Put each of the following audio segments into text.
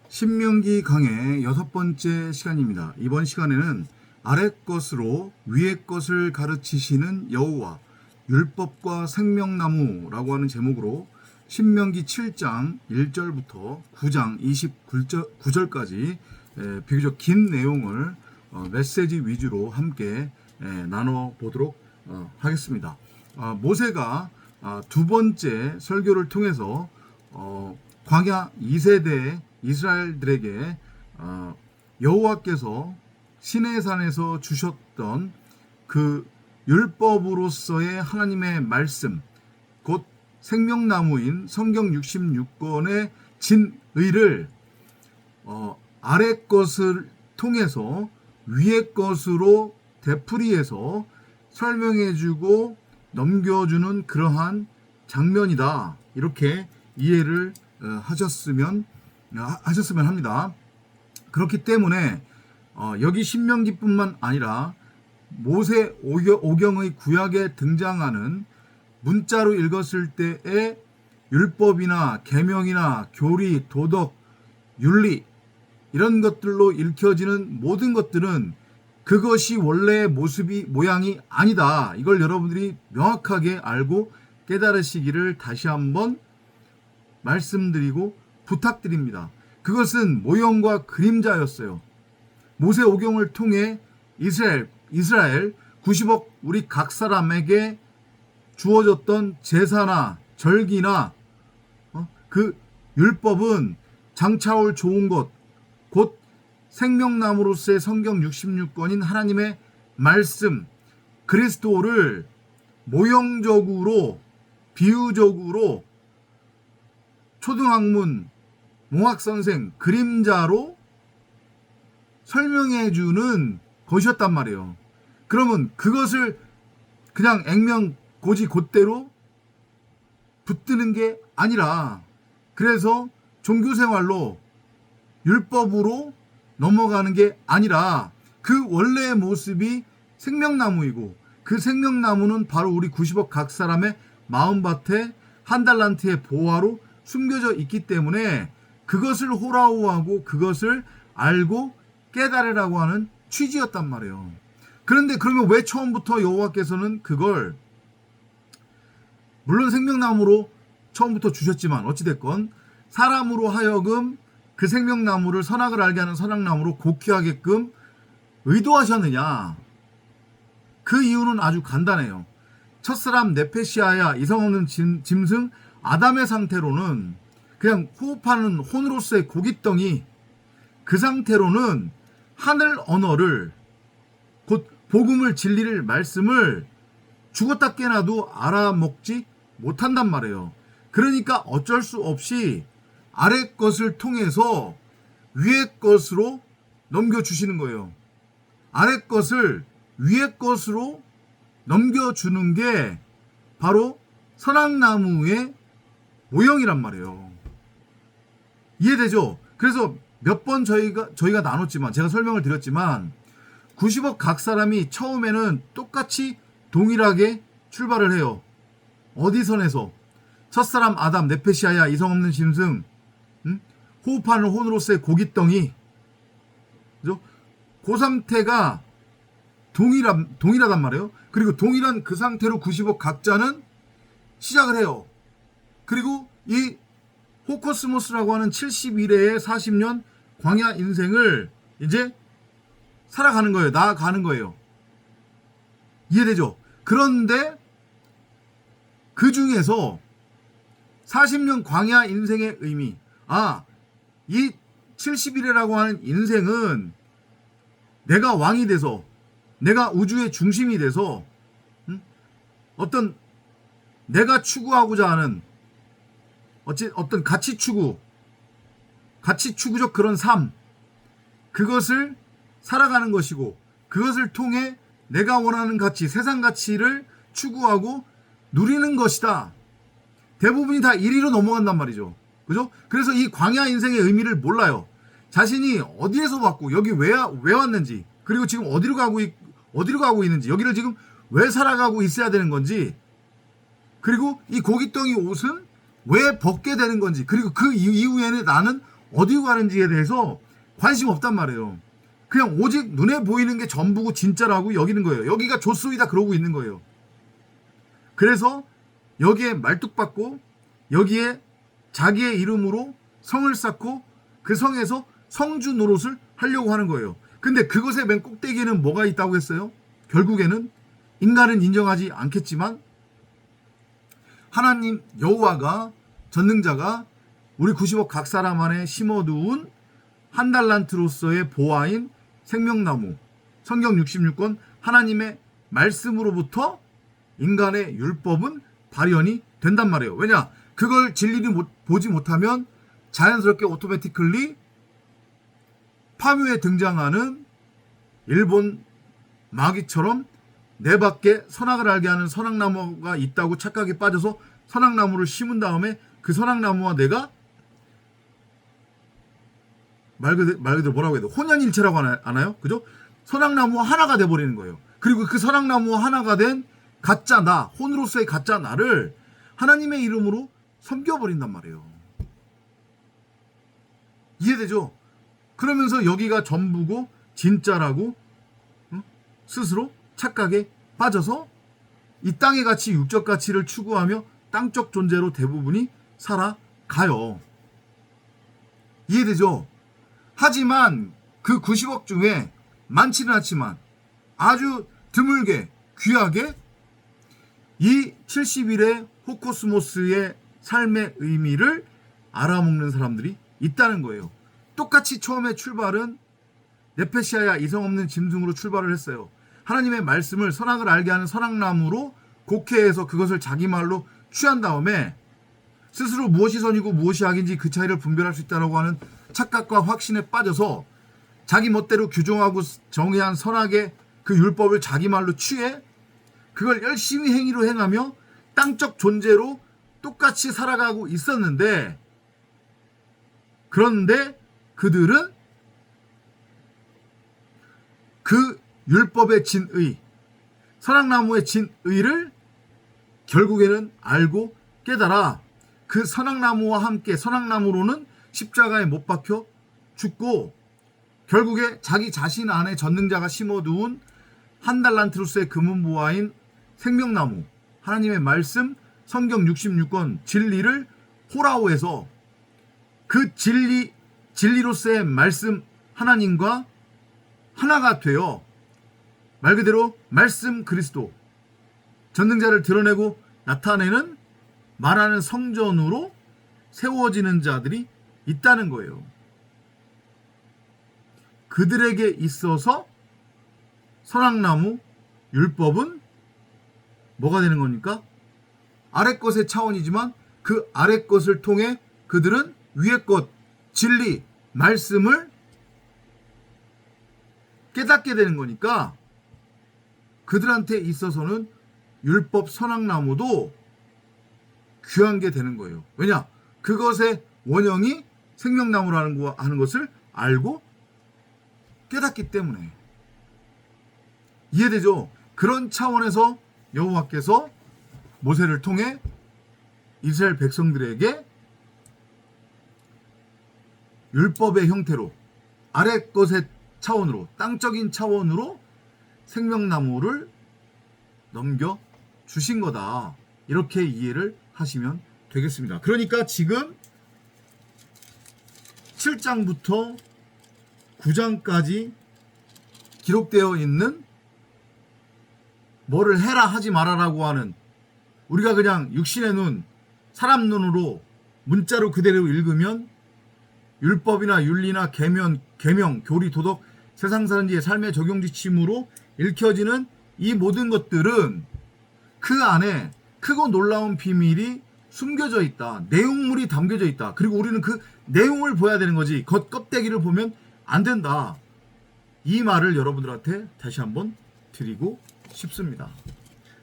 신명기 강의 6번째 시간입니다. 이번 시간에는 아래 것으로 위의 것을 가르치시는 여호와, 율법과 생명나무라고 하는 제목으로 신명기 7장 1절부터 9장 29절까지 비교적 긴 내용을 메시지 위주로 함께 나눠보도록 하겠습니다. 모세가 두 번째 설교를 통해서 광야 2세대 이스라엘들에게 여호와께서 시내산에서 주셨던 그 율법으로서의 하나님의 말씀, 곧 생명나무인 성경 66권의 진의를 아래 것을 통해서 위의 것으로 되풀이해서 설명해주고 넘겨주는 그러한 장면이다. 이렇게 이해를 하셨으면 합니다. 그렇기 때문에 여기 신명기뿐만 아니라 모세 오경의 구약에 등장하는 문자로 읽었을 때의 율법이나 계명이나 교리, 도덕, 윤리 이런 것들로 읽혀지는 모든 것들은 그것이 원래의 모양이 아니다. 이걸 여러분들이 명확하게 알고 깨달으시기를 다시 한번 말씀드리고 부탁드립니다. 그것은 모형과 그림자였어요. 모세 오경을 통해 이스라엘 90억 우리 각 사람에게 주어졌던 제사나 절기나 그 율법은 장차올 좋은 것, 곧 생명나무로서의 성경 66권인 하나님의 말씀, 그리스도를 모형적으로, 비유적으로 초등학문, 몽학선생, 그림자로 설명해주는 것이었단 말이에요. 그러면 그것을 그냥 액면 고지 곧대로 붙드는 게 아니라, 그래서 종교생활로 율법으로 넘어가는 게 아니라 그 원래의 모습이 생명나무이고, 그 생명나무는 바로 우리 90억 각 사람의 마음밭에 한 달란트의 보화로 숨겨져 있기 때문에 그것을 호라우하고 그것을 알고 깨달으라고 하는 취지였단 말이에요. 그런데 그러면 왜 처음부터 여호와께서는 그걸, 물론 생명나무로 처음부터 주셨지만 어찌됐건 사람으로 하여금 그 생명나무를 선악을 알게 하는 선악나무로 곡해하게끔 의도하셨느냐? 그 이유는 아주 간단해요. 첫사람 네페시아야 이성 없는 짐승 아담의 상태로는 그냥 호흡하는 혼으로서의 고깃덩이, 그 상태로는 하늘 언어를, 곧 복음을, 진리를, 말씀을 죽었다 깨나도 알아먹지 못한단 말이에요. 그러니까 어쩔 수 없이 아래 것을 통해서 위의 것으로 넘겨주시는 거예요. 아래 것을 위의 것으로 넘겨주는 게 바로 선악나무의 모형이란 말이에요. 이해되죠? 그래서 몇 번 저희가 나눴지만, 제가 설명을 드렸지만 90억 각 사람이 처음에는 똑같이 동일하게 출발을 해요. 어디 선에서? 첫사람 아담, 네페시아야 이성 없는 짐승, 호흡하는 혼으로서의 고깃덩이, 그죠? 그 상태가 동일하단 말이에요. 그리고 동일한 그 상태로 90억 각자는 시작을 해요. 그리고 이 호코스모스라고 하는 71회의 40년 광야 인생을 이제 살아가는 거예요. 나아가는 거예요. 이해되죠? 그런데 그 중에서 40년 광야 인생의 의미, 이 71회라고 하는 인생은 내가 왕이 돼서, 내가 우주의 중심이 돼서 어떤 내가 추구하고자 하는 어떤 가치 추구적 그런 삶, 그것을 살아가는 것이고, 그것을 통해 내가 원하는 가치, 세상 가치를 추구하고 누리는 것이다. 대부분이 다 이리로 넘어간단 말이죠. 그죠? 그래서 이 광야 인생의 의미를 몰라요. 자신이 어디에서 왔고 여기 왜 왔는지, 그리고 지금 어디로 가고 있는지, 여기를 지금 왜 살아가고 있어야 되는 건지, 그리고 이 고깃덩이 옷은 왜 벗게 되는 건지, 그리고 그 이후에는 나는 어디로 가는지에 대해서 관심 없단 말이에요. 그냥 오직 눈에 보이는 게 전부고 진짜라고 여기는 거예요. 여기가 조소이다 그러고 있는 거예요. 그래서 여기에 말뚝박고 여기에 자기의 이름으로 성을 쌓고 그 성에서 성주 노릇을 하려고 하는 거예요. 근데 그것의 맨 꼭대기에는 뭐가 있다고 했어요? 결국에는 인간은 인정하지 않겠지만 하나님 여호와가 전능자가 우리 90억 각 사람 안에 심어두은 한 달란트로서의 보화인 생명나무 성경 66권 하나님의 말씀으로부터 인간의 율법은 발현이 된단 말이에요. 왜냐? 그걸 진리를 보지 못하면 자연스럽게 오토매티클리 파묘에 등장하는 일본 마귀처럼 내 밖에 선악을 알게 하는 선악나무가 있다고 착각에 빠져서 선악나무를 심은 다음에 그 선악나무와 내가 말 그대로 뭐라고 해야 돼? 혼연일체라고 하나요? 그죠? 선악나무와 하나가 돼버리는 거예요. 그리고 그 선악나무와 하나가 된 가짜 나, 혼으로서의 가짜 나를 하나님의 이름으로 섬겨버린단 말이에요. 이해되죠? 그러면서 여기가 전부고 진짜라고 스스로 착각에 빠져서 이 땅의 가치, 육적 가치를 추구하며 땅적 존재로 대부분이 살아가요. 이해되죠? 하지만 그 90억 중에 많지는 않지만 아주 드물게 귀하게 이 70일의 호코스모스의 삶의 의미를 알아먹는 사람들이 있다는 거예요. 똑같이 처음에 출발은 네페시아야 이성 없는 짐승으로 출발을 했어요. 하나님의 말씀을 선악을 알게 하는 선악나무로 곡해해서 그것을 자기 말로 취한 다음에 스스로 무엇이 선이고 무엇이 악인지 그 차이를 분별할 수 있다고 하는 착각과 확신에 빠져서 자기 멋대로 규정하고 정의한 선악의 그 율법을 자기 말로 취해 그걸 열심히 행위로 행하며 땅적 존재로 똑같이 살아가고 있었는데 그런데 그들은 그 율법의 진의, 선악나무의 진의를 결국에는 알고 깨달아 그 선악나무와 함께 선악나무로는 십자가에 못 박혀 죽고 결국에 자기 자신 안에 전능자가 심어두은 한 달란트로서의 금은보화인 생명나무 하나님의 말씀 성경 66권 진리를 호라오에서 그 진리로서의 말씀 하나님과 하나가 되어 말 그대로 말씀 그리스도 전능자를 드러내고 나타내는 말하는 성전으로 세워지는 자들이 있다는 거예요. 그들에게 있어서 선악나무 율법은 뭐가 되는 겁니까? 아래 것의 차원이지만 그 아래 것을 통해 그들은 위의 것 진리 말씀을 깨닫게 되는 거니까 그들한테 있어서는 율법 선악나무도 귀한 게 되는 거예요. 왜냐? 그것의 원형이 생명나무라는 하는 것을 알고 깨닫기 때문에. 이해되죠? 그런 차원에서 여호와께서 모세를 통해 이스라엘 백성들에게 율법의 형태로 아래 것의 차원으로 땅적인 차원으로 생명나무를 넘겨주신 거다. 이렇게 이해를 하시면 되겠습니다. 그러니까 지금 7장부터 9장까지 기록되어 있는 뭐를 해라 하지 말아라고 하는 우리가 그냥 육신의 눈, 사람 눈으로 문자로 그대로 읽으면 율법이나 윤리나 계명, 교리, 도덕, 세상 사는 이의 삶의 적용 지침으로 읽혀지는 이 모든 것들은 그 안에 크고 놀라운 비밀이 숨겨져 있다. 내용물이 담겨져 있다. 그리고 우리는 그 내용을 봐야 되는 거지 겉껍데기를 보면 안 된다. 이 말을 여러분들한테 다시 한번 드리고 싶습니다.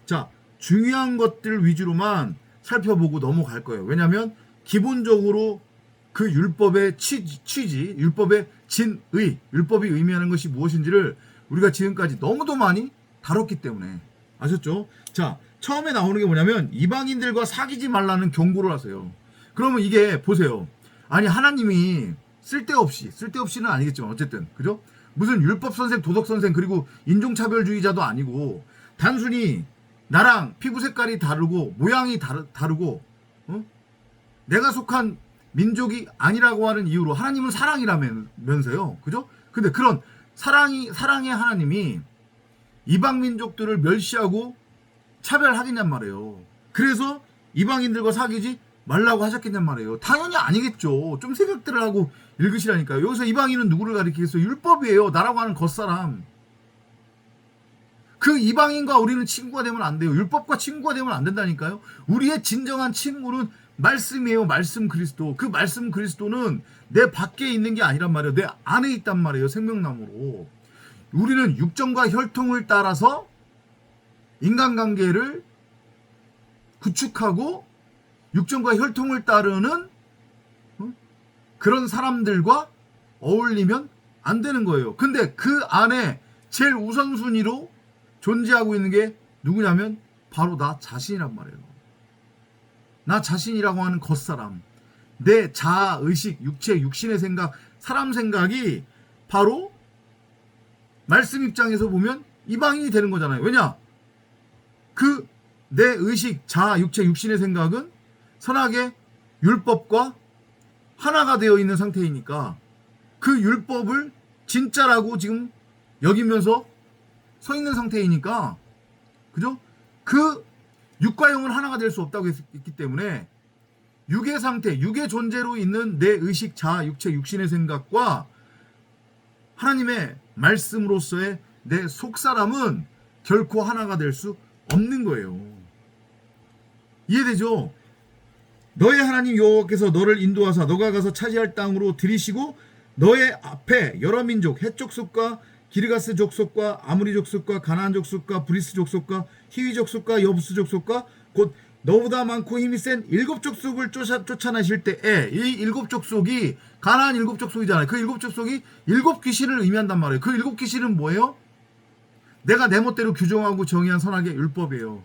자, 중요한 것들 위주로만 살펴보고 넘어갈 거예요. 왜냐하면 기본적으로 그 율법의 취지, 율법의 진의, 율법이 의미하는 것이 무엇인지를 우리가 지금까지 너무도 많이 다뤘기 때문에. 아셨죠? 자, 처음에 나오는 게 뭐냐면 이방인들과 사귀지 말라는 경고를 하세요. 그러면 이게 보세요. 아니 하나님이 쓸데없이는 아니겠지만 어쨌든 그죠? 무슨 율법 선생, 도덕 선생, 그리고 인종차별주의자도 아니고 단순히 나랑 피부 색깔이 다르고 모양이 다르고 내가 속한 민족이 아니라고 하는 이유로 하나님은 사랑이라면서요, 그죠? 근데 그런 사랑의 하나님이 이방 민족들을 멸시하고 차별하겠냔 말이에요. 그래서 이방인들과 사귀지 말라고 하셨겠냔 말이에요. 당연히 아니겠죠. 좀 생각들을 하고 읽으시라니까요. 여기서 이방인은 누구를 가리키겠어요? 율법이에요. 나라고 하는 겉사람. 그 이방인과 우리는 친구가 되면 안 돼요. 율법과 친구가 되면 안 된다니까요. 우리의 진정한 친구는 말씀이에요. 말씀 그리스도. 그 말씀 그리스도는 내 밖에 있는 게 아니란 말이에요. 내 안에 있단 말이에요. 생명나무로. 우리는 육정과 혈통을 따라서 인간관계를 구축하고 육정과 혈통을 따르는 그런 사람들과 어울리면 안 되는 거예요. 근데 그 안에 제일 우선순위로 존재하고 있는 게 누구냐면 바로 나 자신이란 말이에요. 나 자신이라고 하는 겉사람, 내 자아, 의식, 육체, 육신의 생각, 사람 생각이 바로 말씀 입장에서 보면 이방인이 되는 거잖아요. 왜냐? 그 내 의식, 자아, 육체, 육신의 생각은 선악의 율법과 하나가 되어 있는 상태이니까 그 율법을 진짜라고 지금 여기면서 서 있는 상태이니까, 그죠? 그 육과 영은 하나가 될 수 없다고 했기 때문에 육의 상태, 육의 존재로 있는 내 의식, 자아, 육체, 육신의 생각과 하나님의 말씀으로서의 내 속사람은 결코 하나가 될 수 없는 거예요. 이해되죠? 너의 하나님 여호와께서 너를 인도하사 너가 가서 차지할 땅으로 들이시고 너의 앞에 여러 민족, 헷 족속과 기르가스 족속과 아무리 족속과 가나안 족속과 브리스 족속과 히위 족속과 여부스 족속과 곧 너보다 많고 힘이 센 일곱 족속을 쫓아내실 때에, 이 일곱 족속이 가나안 일곱 족속이잖아요. 그 일곱 족속이 일곱 귀신을 의미한단 말이에요. 그 일곱 귀신은 뭐예요? 내가 내 멋대로 규정하고 정의한 선악의 율법이에요.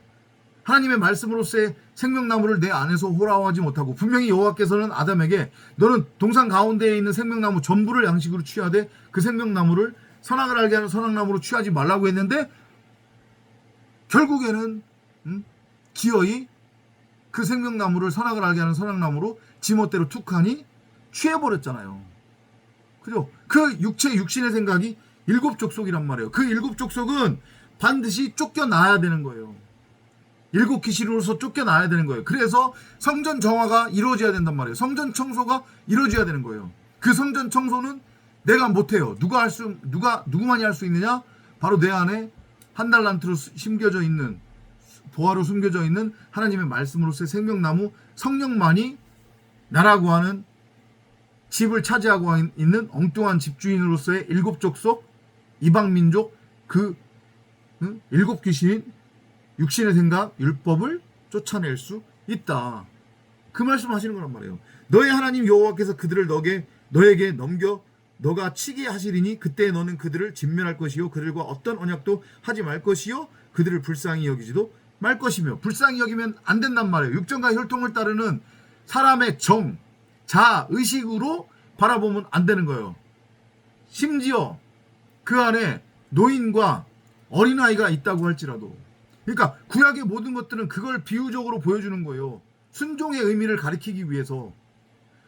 하나님의 말씀으로서의 생명나무를 내 안에서 호라워하지 못하고, 분명히 여호와께서는 아담에게 너는 동산 가운데에 있는 생명나무 전부를 양식으로 취하되 그 생명나무를 선악을 알게 하는 선악나무로 취하지 말라고 했는데, 결국에는 기어이 그 생명나무를 선악을 알게 하는 선악나무로 지멋대로 툭하니 취해버렸잖아요. 그죠? 그 육체 육신의 생각이 일곱 족속이란 말이에요. 그 일곱 족속은 반드시 쫓겨나야 되는 거예요. 일곱 귀신으로서 쫓겨나야 되는 거예요. 그래서 성전 정화가 이루어져야 된단 말이에요. 성전 청소가 이루어져야 되는 거예요. 그 성전 청소는 내가 못해요. 누구만이 할 수 있느냐? 바로 내 안에 한 달란트로 심겨져 있는, 보화로 숨겨져 있는 하나님의 말씀으로서의 생명나무 성령만이 나라고 하는 집을 차지하고 있는 엉뚱한 집주인으로서의 일곱 족속, 이방민족, 그 일곱 귀신, 육신의 생각, 율법을 쫓아낼 수 있다. 그 말씀 하시는 거란 말이에요. 너의 하나님 여호와께서 그들을 너에게 넘겨 너가 치게 하시리니 그때 너는 그들을 진멸할 것이요 그들과 어떤 언약도 하지 말 것이요 그들을 불쌍히 여기지도 말 것이며. 불쌍히 여기면 안 된단 말이에요. 육정과 혈통을 따르는 사람의 정, 자아, 의식으로 바라보면 안 되는 거예요. 심지어 그 안에 노인과 어린아이가 있다고 할지라도. 그러니까 구약의 모든 것들은 그걸 비유적으로 보여주는 거예요. 순종의 의미를 가리키기 위해서.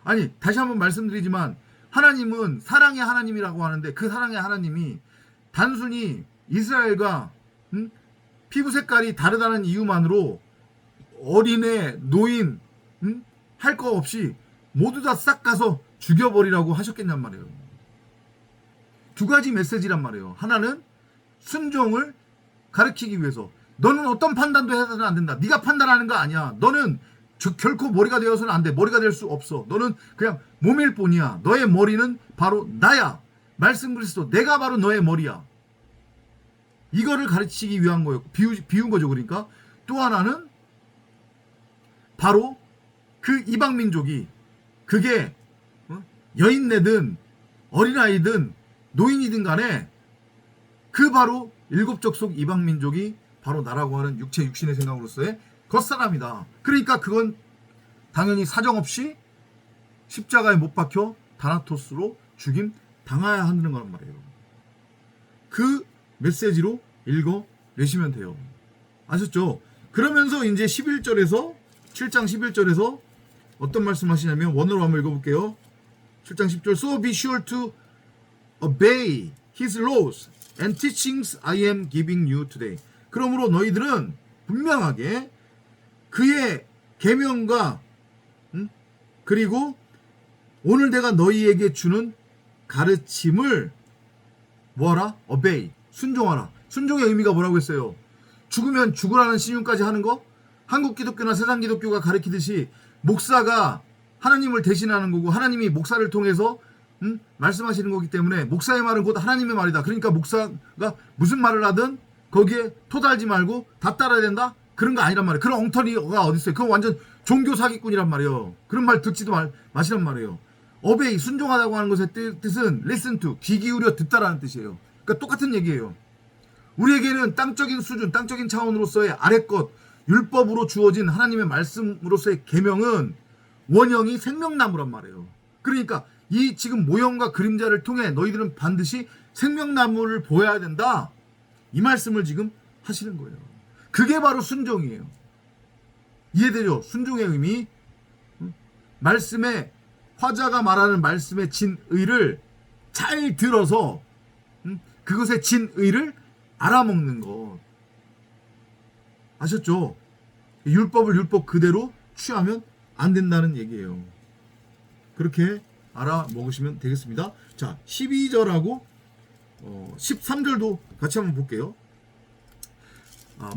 아니, 다시 한번 말씀드리지만 하나님은 사랑의 하나님이라고 하는데, 그 사랑의 하나님이 단순히 이스라엘과 피부 색깔이 다르다는 이유만으로 어린애, 노인 할 거 없이 모두 다 싹 가서 죽여버리라고 하셨겠냔 말이에요. 두 가지 메시지란 말이에요. 하나는 순종을 가르치기 위해서. 너는 어떤 판단도 해서는 안 된다. 네가 판단하는 거 아니야. 너는 결코 머리가 되어서는 안 돼. 머리가 될 수 없어. 너는 그냥 몸일 뿐이야. 너의 머리는 바로 나야. 말씀 그리스도. 내가 바로 너의 머리야. 이거를 가르치기 위한 거예요. 비운 거죠. 그러니까 또 하나는 바로 그 이방 민족이, 그게 여인네든 어린아이든 노인이든 간에 그 바로 일곱 족속 이방 민족이 바로 나라고 하는 육체 육신의 생각으로서의 겉사람이다. 그러니까 그건 당연히 사정없이 십자가에 못 박혀 다나토스로 죽임 당해야 하는 거란 말이에요. 그 메시지로 읽어내시면 돼요. 아셨죠? 그러면서 이제 11절에서 7장 11절에서 어떤 말씀하시냐면 원어로 한번 읽어볼게요. 7장 10절 So be sure to obey his laws and teachings I am giving you today. 그러므로 너희들은 분명하게 그의 계명과 그리고 오늘 내가 너희에게 주는 가르침을 뭐하라? obey, 순종하라. 순종의 의미가 뭐라고 했어요? 죽으면 죽으라는 신용까지 하는 거? 한국 기독교나 세상 기독교가 가르치듯이 목사가 하나님을 대신하는 거고 하나님이 목사를 통해서 말씀하시는 거기 때문에 목사의 말은 곧 하나님의 말이다. 그러니까 목사가 무슨 말을 하든 거기에 토달지 말고 다 따라야 된다? 그런 거 아니란 말이에요. 그런 엉터리가 어디 있어요? 그건 완전 종교 사기꾼이란 말이에요. 그런 말 듣지도 마시란 말이에요. obey, 순종하다고 하는 것의 뜻은 listen to, 귀 기울여 듣다라는 뜻이에요. 그러니까 똑같은 얘기예요. 우리에게는 땅적인 수준, 땅적인 차원으로서의 아래것, 율법으로 주어진 하나님의 말씀으로서의 계명은 원형이 생명나무란 말이에요. 그러니까 이 지금 모형과 그림자를 통해 너희들은 반드시 생명나무를 보여야 된다. 이 말씀을 지금 하시는 거예요. 그게 바로 순종이에요. 이해되죠? 순종의 의미. 말씀의 화자가 말하는 말씀의 진의를 잘 들어서 그것의 진의를 알아먹는 것. 아셨죠? 율법을 율법 그대로 취하면 안 된다는 얘기예요. 그렇게 알아먹으시면 되겠습니다. 자, 12절하고 13절도 같이 한번 볼게요.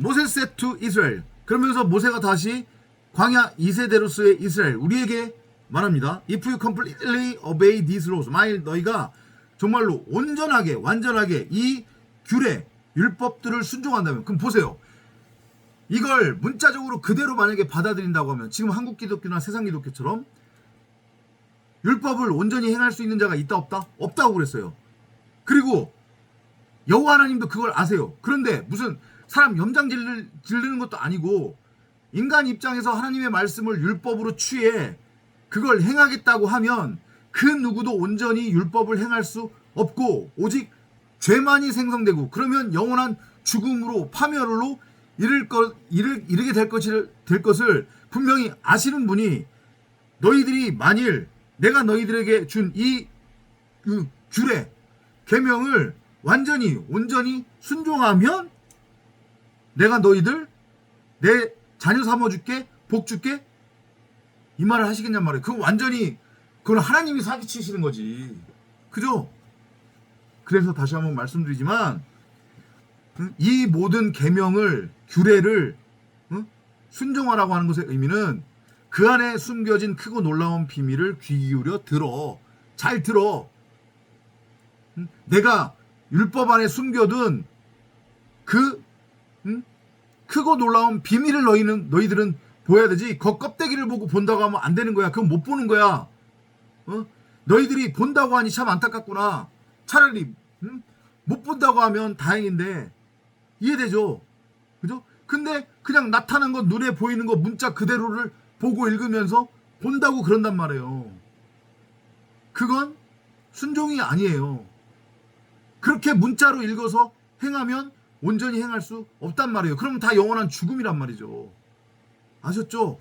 모세 said to Israel. 그러면서 모세가 다시 광야 2세대로서의 이스라엘 우리에게 말합니다. If you completely obey these laws, 만일 너희가 정말로 온전하게 완전하게 이 규례 율법들을 순종한다면, 그럼 보세요. 이걸 문자적으로 그대로 만약에 받아들인다고 하면 지금 한국 기독교나 세상 기독교처럼 율법을 온전히 행할 수 있는 자가 있다 없다? 없다고 그랬어요. 그리고 여호와 하나님도 그걸 아세요. 그런데 무슨 사람 염장 지르는 것도 아니고 인간 입장에서 하나님의 말씀을 율법으로 취해 그걸 행하겠다고 하면 그 누구도 온전히 율법을 행할 수 없고 오직 죄만이 생성되고 그러면 영원한 죽음으로 파멸로 이르게 될 것을 분명히 아시는 분이 너희들이 만일 내가 너희들에게 준 이 규례 계명을 완전히 온전히 순종하면 내가 너희들 내 자녀 삼아줄게 복 줄게 이 말을 하시겠냔 말이에요. 그건 완전히 그건 하나님이 사기치시는 거지. 그죠? 그래서 다시 한번 말씀드리지만 이 모든 계명을 규례를 순종하라고 하는 것의 의미는 그 안에 숨겨진 크고 놀라운 비밀을 귀 기울여 들어. 잘 들어. 내가 율법 안에 숨겨둔 그 크고 놀라운 비밀을 너희들은 보여야 되지. 그 껍데기를 보고 본다고 하면 안 되는 거야. 그건 못 보는 거야. 너희들이 본다고 하니 참 안타깝구나. 차라리 못 본다고 하면 다행인데 이해되죠? 그죠? 근데 그냥 나타난 것 눈에 보이는 거 문자 그대로를 보고 읽으면서 본다고 그런단 말이에요. 그건 순종이 아니에요. 그렇게 문자로 읽어서 행하면 온전히 행할 수 없단 말이에요. 그러면 다 영원한 죽음이란 말이죠. 아셨죠?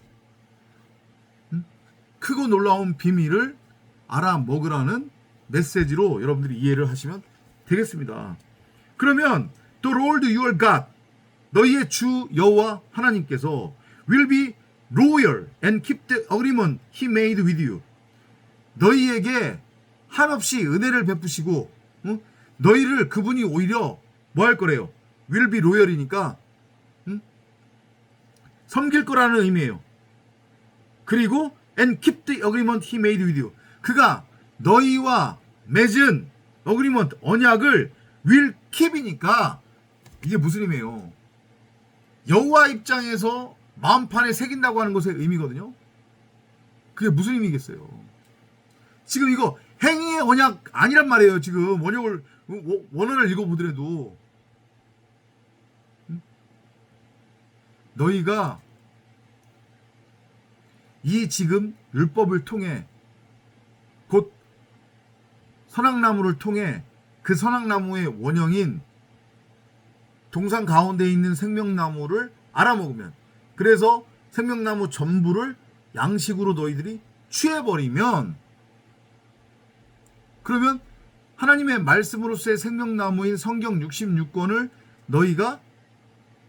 크고 놀라운 비밀을 알아먹으라는 메시지로 여러분들이 이해를 하시면 되겠습니다. 그러면 The Lord your God, 너희의 주 여호와 하나님께서 will be loyal and keep the agreement he made with you. 너희에게 한없이 은혜를 베푸시고 너희를 그분이 오히려 뭐 할 거래요? will be loyal이니까 섬길 거라는 의미예요. 그리고 and keep the agreement he made with you. 그가 너희와 맺은 agreement, 언약을 will keep이니까 이게 무슨 의미예요? 여호와 입장에서 마음판에 새긴다고 하는 것의 의미거든요. 그게 무슨 의미겠어요? 지금 이거 행위의 언약 아니란 말이에요. 지금 원어를 읽어보더라도 너희가 이 지금 율법을 통해 곧 선악나무를 통해 그 선악나무의 원형인 동산 가운데 있는 생명나무를 알아먹으면, 그래서 생명나무 전부를 양식으로 너희들이 취해버리면, 그러면 하나님의 말씀으로서의 생명나무인 성경 66권을 너희가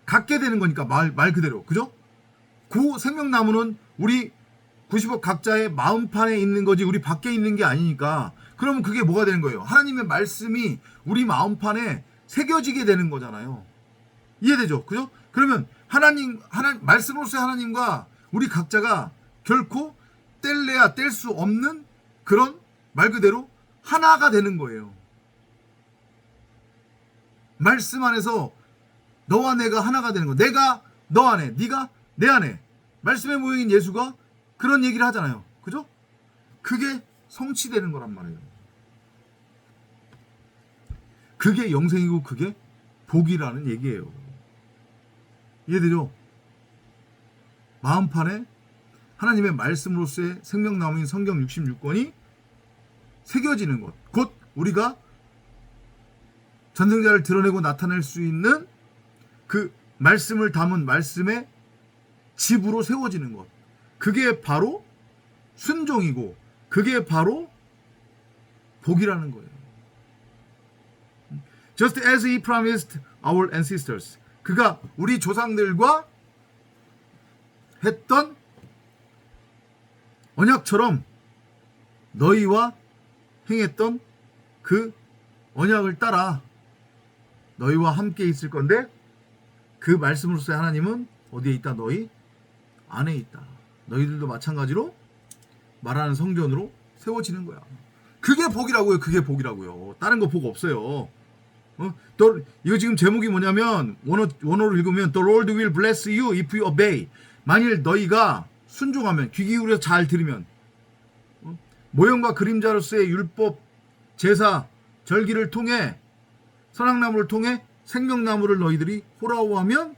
갖게 되는 거니까, 말 그대로. 그죠? 그 생명나무는 우리 90억 각자의 마음판에 있는 거지 우리 밖에 있는 게 아니니까, 그러면 그게 뭐가 되는 거예요? 하나님의 말씀이 우리 마음판에 새겨지게 되는 거잖아요. 이해되죠? 그죠? 그러면 하나님 말씀으로서의 하나님과 우리 각자가 결코 뗄래야 뗄 수 없는 그런 말 그대로 하나가 되는 거예요. 말씀 안에서 너와 내가 하나가 되는 거. 내가 너 안에, 네가 내 안에. 말씀의 모형인 예수가 그런 얘기를 하잖아요. 그죠? 그게 성취되는 거란 말이에요. 그게 영생이고 그게 복이라는 얘기예요. 이해되죠? 마음판에 하나님의 말씀으로서의 생명나무인 성경 66권이 새겨지는 것, 곧 우리가 전생자를 드러내고 나타낼 수 있는 그 말씀을 담은 말씀의 집으로 세워지는 것, 그게 바로 순종이고 그게 바로 복이라는 거예요. Just as he promised our ancestors, 그가 우리 조상들과 했던 언약처럼 너희와 행했던 그 언약을 따라 너희와 함께 있을 건데, 그 말씀으로서의 하나님은 어디에 있다? 너희 안에 있다. 너희들도 마찬가지로 말하는 성전으로 세워지는 거야. 그게 복이라고요. 그게 복이라고요. 다른 거 복 없어요. 이거 지금 제목이 뭐냐면, 원어로 읽으면 The Lord will bless you if you obey. 만일 너희가 순종하면, 귀 기울여서 잘 들으면, 모형과 그림자로서의 율법, 제사, 절기를 통해, 선악나무를 통해 생명나무를 너희들이 호라호하면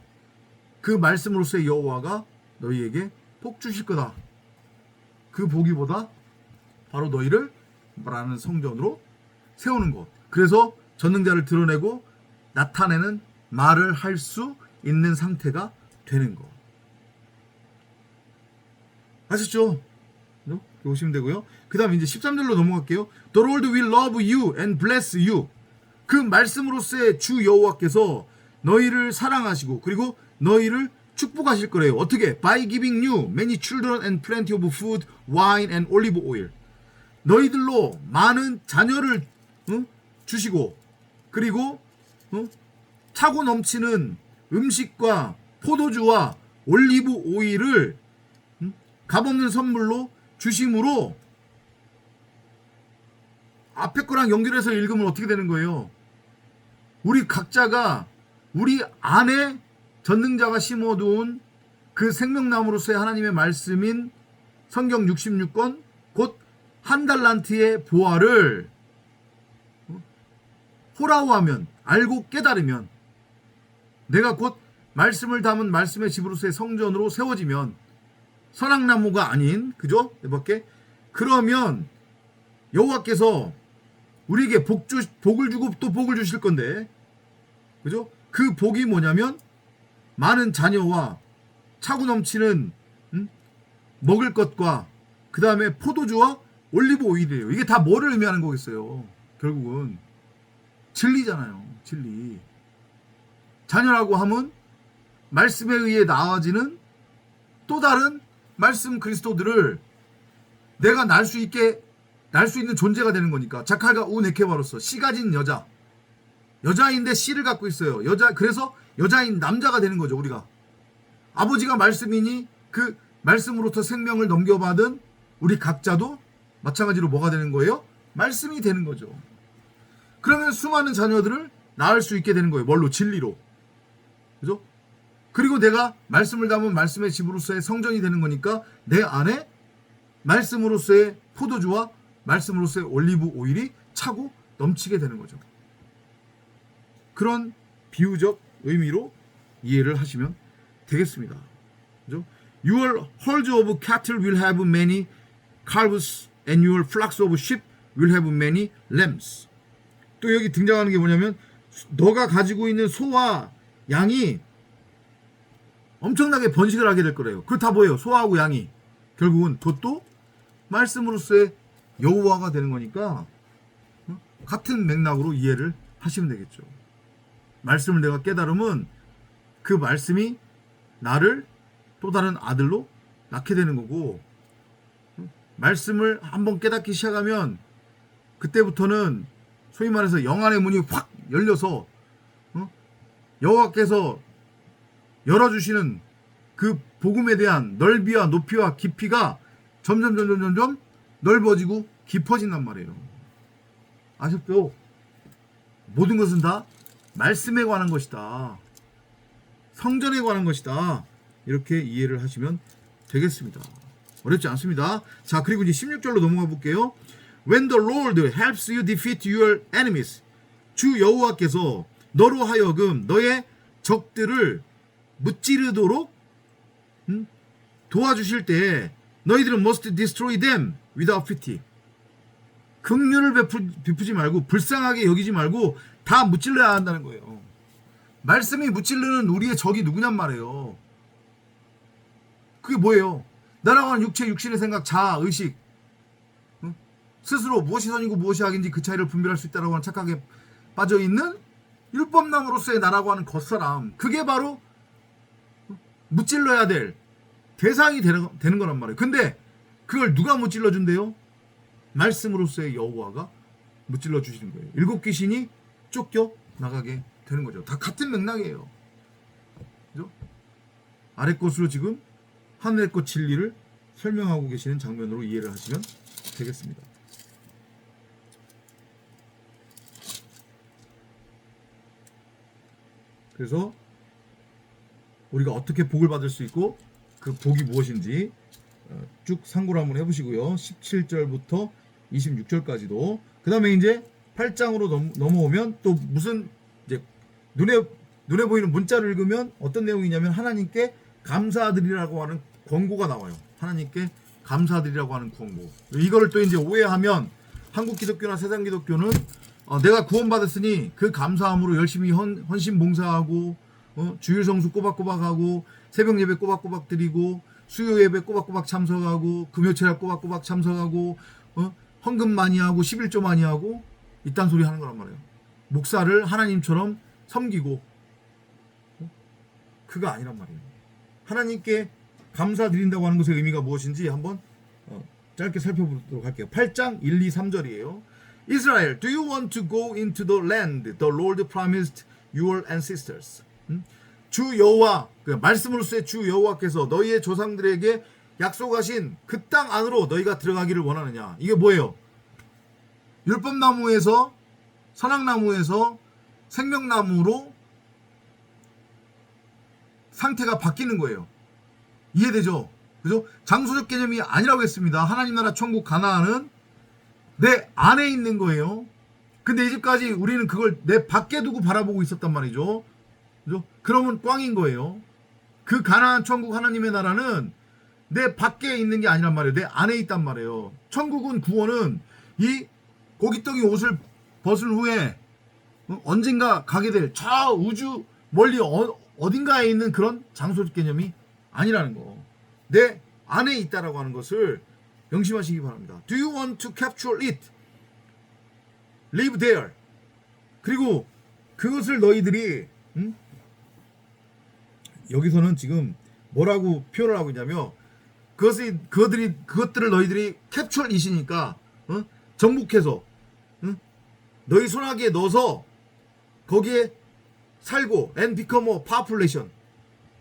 그 말씀으로서의 여호와가 너희에게 복 주실 거다. 그 보기보다 바로 너희를 말하는 성전으로 세우는 것. 그래서 전능자를 드러내고 나타내는 말을 할 수 있는 상태가 되는 것. 아셨죠? 보시면 되고요. 그 다음 이제 13절로 넘어갈게요. The Lord will love you and bless you. 그 말씀으로서의 주 여호와께서 너희를 사랑하시고 그리고 너희를 축복하실 거래요. 어떻게? By giving you many children and plenty of food, wine and olive oil. 너희들로 많은 자녀를 주시고 그리고 차고 넘치는 음식과 포도주와 올리브 오일을 값없는 선물로 주심으로, 앞에 거랑 연결해서 읽으면 어떻게 되는 거예요? 우리 각자가 우리 안에 전능자가 심어둔 그 생명나무로서의 하나님의 말씀인 성경 66권, 곧 한 달란트의 보화를 호라호하면, 알고 깨달으면, 내가 곧 말씀을 담은 말씀의 집으로서의 성전으로 세워지면, 선악나무가 아닌, 그죠? 이밖에, 그러면 여호와께서 우리에게 복을 주고 또 복을 주실 건데, 그죠? 그 복이 뭐냐면 많은 자녀와 차고 넘치는 먹을 것과 그 다음에 포도주와 올리브 오일이에요. 이게 다 뭐를 의미하는 거겠어요? 결국은 진리잖아요. 진리. 자녀라고 하면 말씀에 의해 나아지는 또 다른 말씀 그리스도들을 내가 날 수 있는 존재가 되는 거니까. 자칼과 우네케바로서 씨 가진 여자인데 씨를 갖고 있어요. 그래서 여자인 남자가 되는 거죠. 우리가 아버지가 말씀이니 그 말씀으로부터 생명을 넘겨받은 우리 각자도 마찬가지로 뭐가 되는 거예요? 말씀이 되는 거죠. 그러면 수많은 자녀들을 낳을 수 있게 되는 거예요. 뭘로? 진리로. 그죠? 그리고 내가 말씀을 담은 말씀의 집으로서의 성전이 되는 거니까 내 안에 말씀으로서의 포도주와 말씀으로서의 올리브 오일이 차고 넘치게 되는 거죠. 그런 비유적 의미로 이해를 하시면 되겠습니다. 그죠? Your herds of cattle will have many calves and your flocks of sheep will have many lambs. 또 여기 등장하는 게 뭐냐면 너가 가지고 있는 소와 양이 엄청나게 번식을 하게 될 거래요. 그거 다 뭐예요? 소하고 양이 결국은 그것도 말씀으로서의 여호와가 되는 거니까 같은 맥락으로 이해를 하시면 되겠죠. 말씀을 내가 깨달으면 그 말씀이 나를 또 다른 아들로 낳게 되는 거고, 말씀을 한번 깨닫기 시작하면 그때부터는 소위 말해서 영안의 문이 확 열려서 여호와께서 열어주시는 그 복음에 대한 넓이와 높이와 깊이가 점점 넓어지고 깊어진단 말이에요. 아셨죠? 모든 것은 다 말씀에 관한 것이다. 성전에 관한 것이다. 이렇게 이해를 하시면 되겠습니다. 어렵지 않습니다. 자, 그리고 이제 16절로 넘어가 볼게요. When the Lord helps you defeat your enemies. 주 여호와께서 너로 하여금 너의 적들을 무찌르도록 도와주실 때 너희들은 must destroy them without pity. 긍휼을 베푸지 말고 불쌍하게 여기지 말고 다 무찔러야 한다는 거예요. 말씀이 무찔르는 우리의 적이 누구냔 말이에요. 그게 뭐예요? 나라고 하는 육체, 육신의 생각, 자아, 의식, 스스로 무엇이 선이고 무엇이 악인지 그 차이를 분별할 수 있다고 하는 착각에 빠져있는 율법남으로서의 나라고 하는 겉사람, 그게 바로 무찔러야 될 대상이 되는 거란 말이에요. 근데 그걸 누가 무찔러 준대요? 말씀으로서의 여호와가 무찔러 주시는 거예요. 일곱 귀신이 쫓겨 나가게 되는 거죠. 다 같은 맥락이에요. 그죠? 아래 것으로 지금 하늘의 것 진리를 설명하고 계시는 장면으로 이해를 하시면 되겠습니다. 그래서 우리가 어떻게 복을 받을 수 있고 그 복이 무엇인지 쭉 참고를 한번 해보시고요. 17절부터 26절까지도. 그 다음에 이제 8장으로 넘어오면 또 무슨 이제 눈에 보이는 문자를 읽으면 어떤 내용이냐면 하나님께 감사드리라고 하는 권고가 나와요. 하나님께 감사드리라고 하는 권고. 이거를 또 이제 오해하면 한국 기독교나 세상 기독교는 내가 구원받았으니 그 감사함으로 열심히 헌신 봉사하고 주일 성수 꼬박꼬박 하고 새벽 예배 꼬박꼬박 드리고 수요 예배 꼬박꼬박 참석하고 금요철야 꼬박꼬박 참석하고 헌금 많이 하고 11조 많이 하고 이딴 소리 하는 거란 말이에요. 목사를 하나님처럼 섬기고 그거 아니란 말이에요. 하나님께 감사드린다고 하는 것의 의미가 무엇인지 한번 짧게 살펴보도록 할게요. 8장 1, 2, 3절이에요. Israel, do you want to go into the land the Lord promised your ancestors? 주 여호와, 그 말씀으로서의 주 여호와께서 너희의 조상들에게 약속하신 그 땅 안으로 너희가 들어가기를 원하느냐? 이게 뭐예요? 율법나무에서 선악나무에서 생명나무로 상태가 바뀌는 거예요. 이해되죠? 그죠? 장소적 개념이 아니라고 했습니다. 하나님 나라 천국 가나안은 내 안에 있는 거예요. 근데 이제까지 우리는 그걸 내 밖에 두고 바라보고 있었단 말이죠. 그죠? 그러면 꽝인 거예요. 그 가나안 천국 하나님의 나라는 내 밖에 있는 게 아니란 말이에요. 내 안에 있단 말이에요. 천국은 구원은 이 고깃덩이 옷을 벗은 후에 언젠가 가게 될 저 우주 멀리 어딘가에 있는 그런 장소적 개념이 아니라는 거. 내 안에 있다라고 하는 것을 명심하시기 바랍니다. Do you want to capture it? Live there. 그리고 그것을 너희들이 여기서는 지금 뭐라고 표현을 하고 있냐면 그것들을 너희들이 capture it이니까 정복해서 너희 손아귀에 넣어서 거기에 살고 and become a population.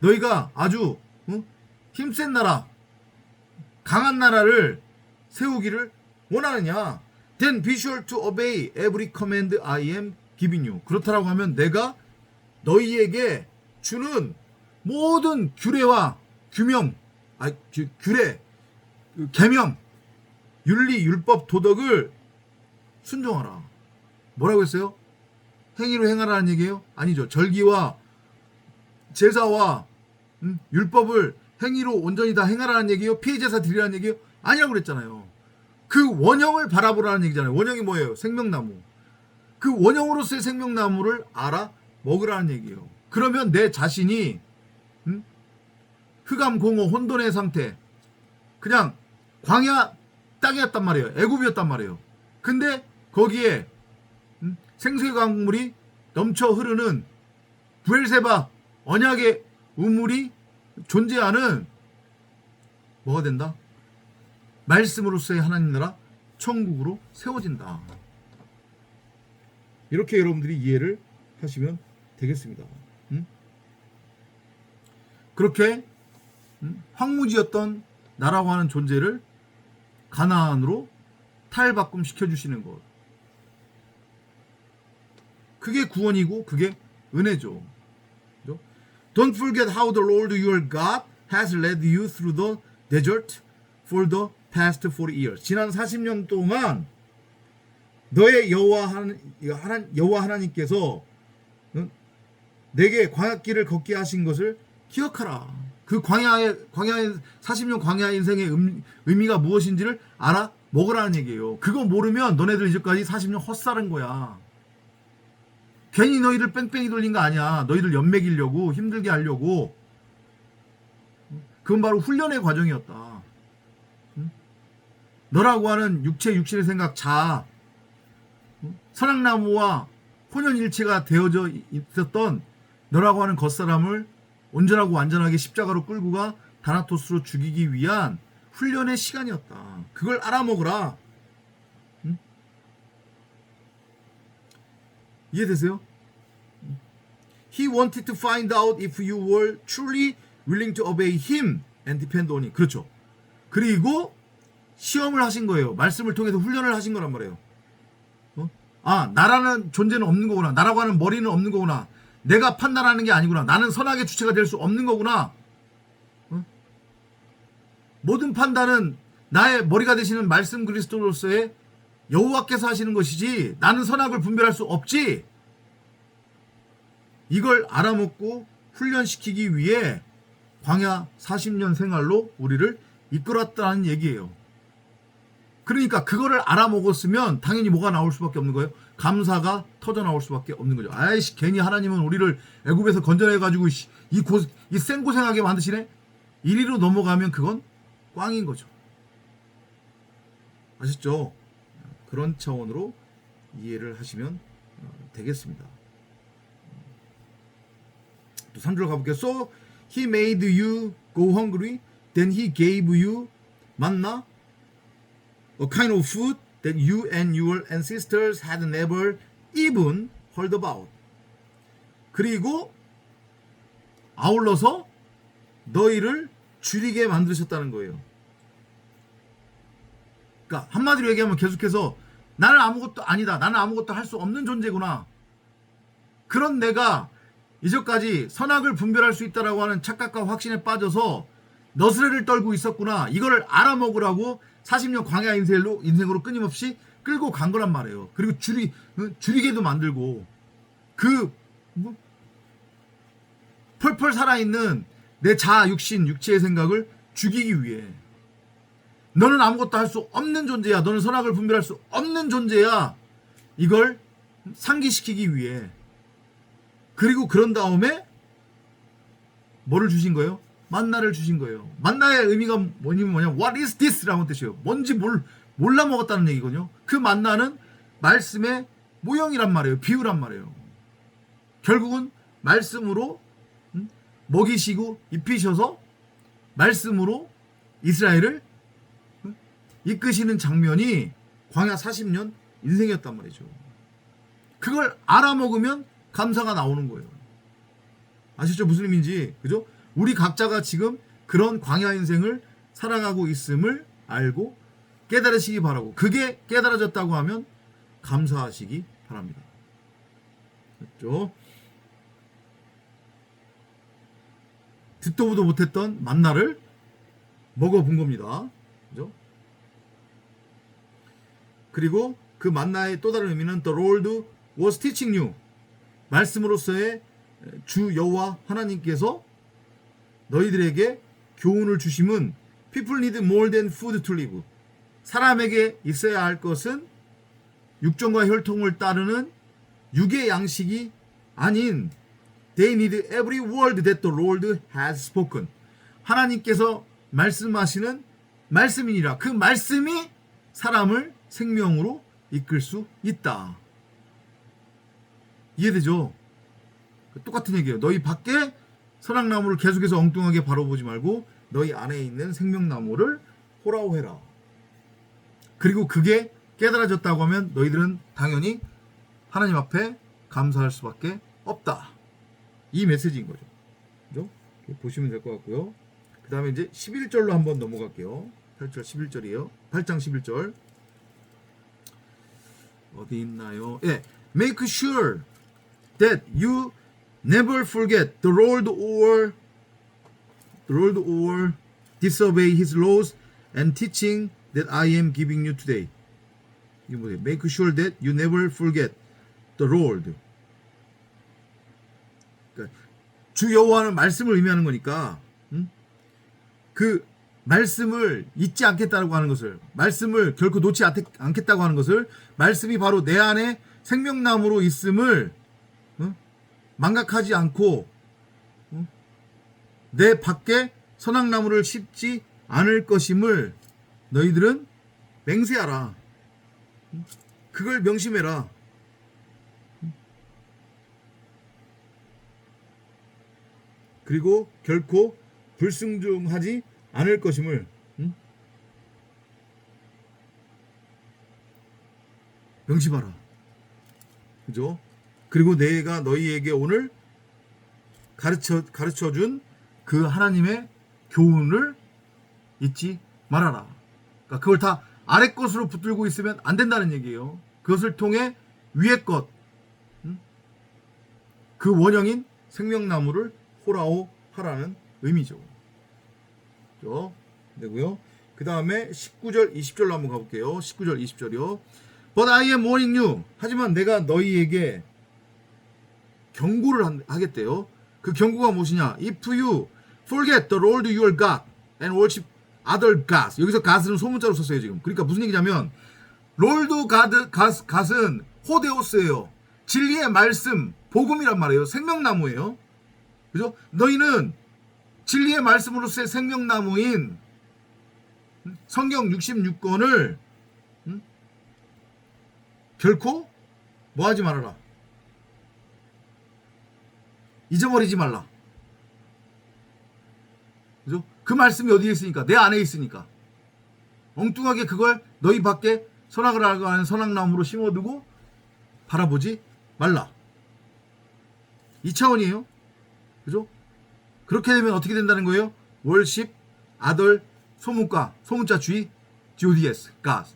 너희가 아주 힘센 나라, 강한 나라를 세우기를 원하느냐? Then be sure to obey every command I am giving you. 그렇다라고 하면 내가 너희에게 주는 모든 규례와 규명, 규례, 계명, 윤리, 율법, 도덕을 순종하라. 뭐라고 했어요? 행위로 행하라는 얘기예요? 아니죠. 절기와 제사와 율법을 행위로 온전히 다 행하라는 얘기예요? 피해 제사 드리라는 얘기예요? 아니라고 그랬잖아요. 그 원형을 바라보라는 얘기잖아요. 원형이 뭐예요? 생명나무. 그 원형으로서의 생명나무를 알아 먹으라는 얘기예요. 그러면 내 자신이 흑암 공허 혼돈의 상태, 그냥 광야 땅이었단 말이에요. 애굽이었단 말이에요. 근데 거기에 생수의 강물이 넘쳐 흐르는 부엘세바 언약의 우물이 존재하는 뭐가 된다? 말씀으로서의 하나님 나라 천국으로 세워진다. 이렇게 여러분들이 이해를 하시면 되겠습니다. 그렇게 황무지였던 나라고 하는 존재를 가나안으로 탈바꿈 시켜주시는 것. 그게 구원이고 그게 은혜죠. 그죠? Don't forget how the Lord your God has led you through the desert for the past 40 years. 지난 40년 동안 너의 여호와 하나님께서 내게 광야길을 걷게 하신 것을 기억하라. 그 광야의 40년 광야 인생의 의미가 무엇인지를 알아 먹으라는 얘기예요. 그거 모르면 너네들 이제까지 40년 헛살은 거야. 괜히 너희들 뺑뺑이 돌린 거 아니야. 너희들 연맥이려고 힘들게 하려고. 그건 바로 훈련의 과정이었다. 너라고 하는 육신의 생각 자아, 선악나무와 혼연일체가 되어져 있었던 너라고 하는 겉사람을 온전하고 완전하게 십자가로 끌고 가 다나토스로 죽이기 위한 훈련의 시간이었다. 그걸 알아먹으라. 이해되세요? He wanted to find out if you were truly willing to obey him and depend on him. 그렇죠. 그리고 시험을 하신 거예요. 말씀을 통해서 훈련을 하신 거란 말이에요. 아, 나라는 존재는 없는 거구나. 나라고 하는 머리는 없는 거구나. 내가 판단하는 게 아니구나. 나는 선악의 주체가 될 수 없는 거구나. 모든 판단은 나의 머리가 되시는 말씀 그리스도로서의 여호와께서 하시는 것이지 나는 선악을 분별할 수 없지. 이걸 알아먹고 훈련시키기 위해 광야 40년 생활로 우리를 이끌었다는 얘기예요. 그러니까 그거를 알아먹었으면 당연히 뭐가 나올 수밖에 없는 거예요? 감사가 터져 나올 수밖에 없는 거죠. 아이씨, 괜히 하나님은 우리를 애굽에서 건져내가지고 이 생고생하게 만드시네? 이리로 넘어가면 그건 꽝인 거죠. 아셨죠? 그런 차원으로 이해를 하시면 되겠습니다. 또 3절 가볼게요. So he made you go hungry, then he gave you manna, a kind of food that you and your ancestors had never even heard about. 그리고 아울러서 너희를 줄이게 만드셨다는 거예요. 그러니까 한마디로 얘기하면 계속해서 나는 아무것도 아니다. 나는 아무것도 할 수 없는 존재구나. 그런 내가 이제까지 선악을 분별할 수 있다라고 하는 착각과 확신에 빠져서 너스레를 떨고 있었구나. 이거를 알아먹으라고 40년 광야 인생으로 끊임없이 끌고 간 거란 말이에요. 그리고 줄이게도 만들고 펄펄 살아있는 내 자아 육체의 생각을 죽이기 위해. 너는 아무것도 할 수 없는 존재야. 너는 선악을 분별할 수 없는 존재야. 이걸 상기시키기 위해. 그리고 그런 다음에 뭐를 주신 거예요? 만나를 주신 거예요. 만나의 의미가 뭐냐? What is this? 라는 뜻이에요. 뭔지 몰라 먹었다는 얘기거든요. 그 만나는 말씀의 모형이란 말이에요. 비유란 말이에요. 결국은 말씀으로 먹이시고 입히셔서 말씀으로 이스라엘을 이끄시는 장면이 광야 40년 인생이었단 말이죠. 그걸 알아먹으면 감사가 나오는 거예요. 아시죠? 무슨 의미인지. 그죠? 우리 각자가 지금 그런 광야 인생을 살아가고 있음을 알고 깨달으시기 바라고, 그게 깨달아졌다고 하면 감사하시기 바랍니다. 그렇죠? 듣도 보도 못했던 만나를 먹어본 겁니다. 그죠? 그리고 그 만나의 또 다른 의미는 The Lord was teaching you. 말씀으로서의 주 여호와 하나님께서 너희들에게 교훈을 주심은 People need more than food to live. 사람에게 있어야 할 것은 육정과 혈통을 따르는 육의 양식이 아닌 They need every word that the Lord has spoken. 하나님께서 말씀하시는 말씀이니라. 그 말씀이 사람을 생명으로 이끌 수 있다. 이해되죠? 똑같은 얘기예요. 너희 밖에 선악나무를 계속해서 엉뚱하게 바라보지 말고 너희 안에 있는 생명나무를 호라호해라. 그리고 그게 깨달아졌다고 하면 너희들은 당연히 하나님 앞에 감사할 수밖에 없다. 이 메시지인 거죠. 그죠? 보시면 될 것 같고요. 그 다음에 이제 11절로 한번 넘어갈게요. 8절 11절이에요. 8장 11절. 어디 있나요? 예. Make sure that you never forget the Lord or disobey his laws and teaching that I am giving you today. 이게 뭐예요? Make sure that you never forget the Lord. 그러니까 주 여호와는 말씀을 의미하는 거니까 그 말씀을 잊지 않겠다고 하는 것을, 말씀을 결코 놓지 않겠다고 하는 것을, 말씀이 바로 내 안에 생명나무로 있음을 망각하지 않고 내 밖에 선악나무를 심지 않을 것임을 너희들은 맹세하라. 그걸 명심해라. 그리고 결코 불순종하지 않을 것임을 명심하라. 그죠? 그리고 내가 너희에게 오늘 가르쳐준 그 하나님의 교훈을 잊지 말아라. 그러니까 그걸 다 아래 것으로 붙들고 있으면 안 된다는 얘기예요. 그것을 통해 위의 것, 그 원형인 생명나무를 호라호 하라는 의미죠. 그죠? 되고요. 그 다음에 19절, 20절로 한번 가볼게요. 19절, 20절이요. But I am warning you. 하지만 내가 너희에게 경고를 하겠대요. 그 경고가 무엇이냐? If you forget the Lord your God and worship other gods. 여기서 god은 소문자로 썼어요, 지금. 그러니까 무슨 얘기냐면 Lord God은 호데오스예요. 진리의 말씀, 복음이란 말이에요. 생명나무예요. 그죠? 너희는 진리의 말씀으로서의 생명나무인 성경 66권을 결코 뭐하지 말아라. 잊어버리지 말라. 그죠? 그 말씀이 어디에 있으니까? 내 안에 있으니까. 엉뚱하게 그걸 너희 밖에 선악을 알고 하는 선악나무로 심어두고 바라보지 말라. 이 차원이에요. 그죠? 그렇게 되면 어떻게 된다는 거예요? 월십, 아들, 소문과, 소문자 주의, GODS, God.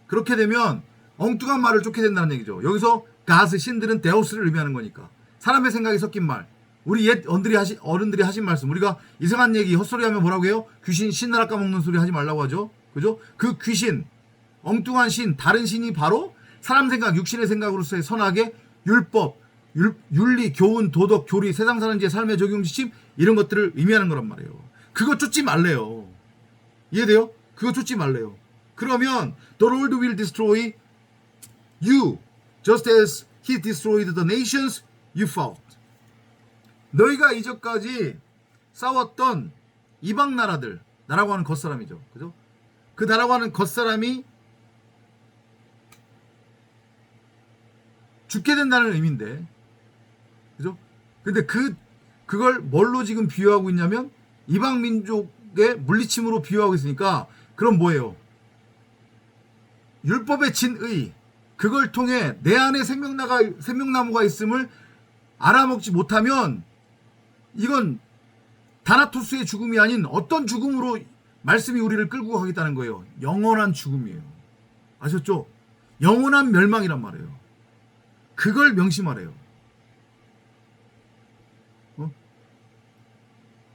그렇게 되면 엉뚱한 말을 쫓게 된다는 얘기죠. 여기서 God, 신들은 데오스를 의미하는 거니까. 사람의 생각이 섞인 말. 우리 옛 어른들이 하신 말씀. 우리가 이상한 얘기, 헛소리 하면 뭐라고 해요? 귀신, 신나라 까먹는 소리 하지 말라고 하죠. 그죠? 그 귀신, 엉뚱한 신, 다른 신이 바로 사람 생각, 육신의 생각으로서의 선악의 율법, 윤리, 교훈, 도덕, 교리, 세상 사는 지의 삶의 적용 지침 이런 것들을 의미하는 거란 말이에요. 그거 쫓지 말래요. 이해돼요? 그거 쫓지 말래요. 그러면 The Lord will destroy you just as He destroyed the nations you fought. 너희가 이전까지 싸웠던 이방 나라들, 나라고 하는 겉사람이죠. 그죠? 그 나라고 하는 겉사람이 죽게 된다는 의미인데, 그죠? 근데 그걸 뭘로 지금 비유하고 있냐면 이방 민족의 물리침으로 비유하고 있으니까, 그럼 뭐예요? 율법의 진의, 그걸 통해 내 안에 생명나무가 있음을 알아먹지 못하면 이건 다나토스의 죽음이 아닌 어떤 죽음으로 말씀이 우리를 끌고 가겠다는 거예요. 영원한 죽음이에요. 아셨죠? 영원한 멸망이란 말이에요. 그걸 명심하래요.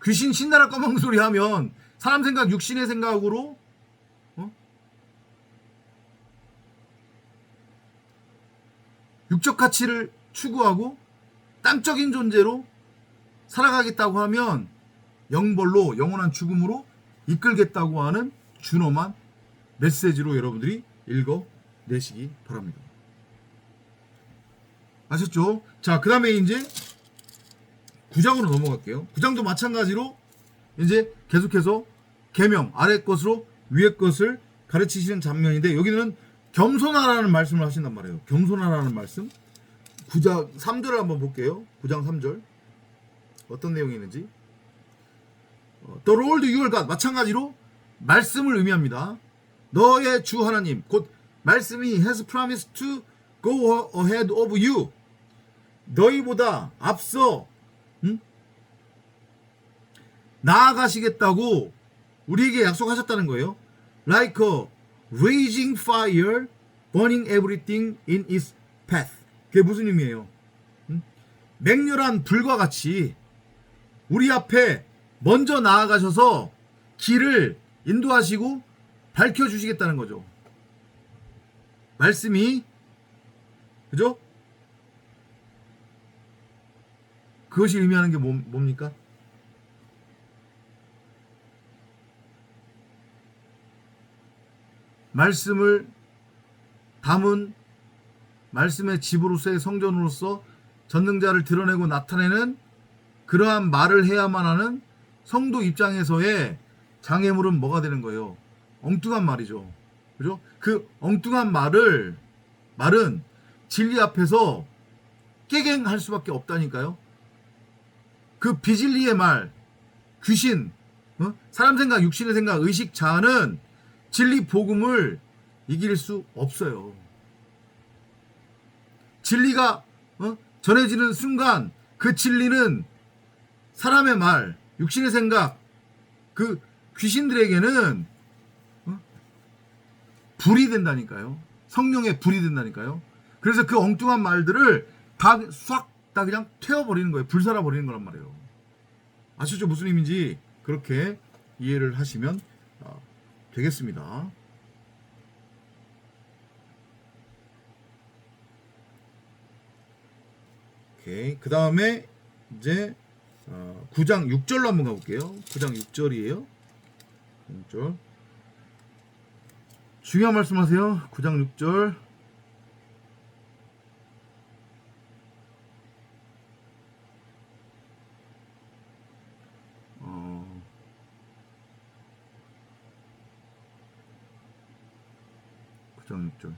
귀신 신나라 까먹는 소리 하면 사람 생각, 육신의 생각으로 육적 가치를 추구하고 땅적인 존재로 살아가겠다고 하면 영벌로, 영원한 죽음으로 이끌겠다고 하는 준엄한 메시지로 여러분들이 읽어내시기 바랍니다. 아셨죠? 자, 그 다음에 이제 9장으로 넘어갈게요. 9장도 마찬가지로 이제 계속해서 계명, 아래 것으로 위의 것을 가르치시는 장면인데, 여기는 겸손하라는 말씀을 하신단 말이에요. 겸손하라는 말씀. 9장 3절을 한번 볼게요. 9장 3절 어떤 내용이 있는지. The Lord your God, 마찬가지로 말씀을 의미합니다. 너의 주 하나님, 곧 말씀이 has promised to go ahead of you, 너희보다 앞서 나아가시겠다고 우리에게 약속하셨다는 거예요. Like a raging fire burning everything in its path. 그게 무슨 의미예요? 맹렬한 불과 같이 우리 앞에 먼저 나아가셔서 길을 인도하시고 밝혀주시겠다는 거죠. 말씀이, 그죠? 그것이 의미하는 게 뭡니까? 말씀을 담은 말씀의 집으로서의 성전으로서 전능자를 드러내고 나타내는 그러한 말을 해야만 하는 성도 입장에서의 장애물은 뭐가 되는 거예요? 엉뚱한 말이죠. 그죠? 그 엉뚱한 말은 진리 앞에서 깨갱할 수밖에 없다니까요. 그 비진리의 말, 귀신, 사람 생각, 육신의 생각, 의식, 자아는 진리 복음을 이길 수 없어요. 진리가 전해지는 순간 그 진리는 사람의 말, 육신의 생각, 그 귀신들에게는 불이 된다니까요. 성령의 불이 된다니까요. 그래서 그 엉뚱한 말들을 다 싹 다 그냥 태워버리는 거예요. 불살아버리는 거란 말이에요. 아시죠? 무슨 의미인지 그렇게 이해를 하시면 되겠습니다. 오케이. 그 다음에 이제 9장 6절로 한번 가볼게요. 9장 6절이에요. 6절. 중요한 말씀 하세요. 9장 6절. 장 6절.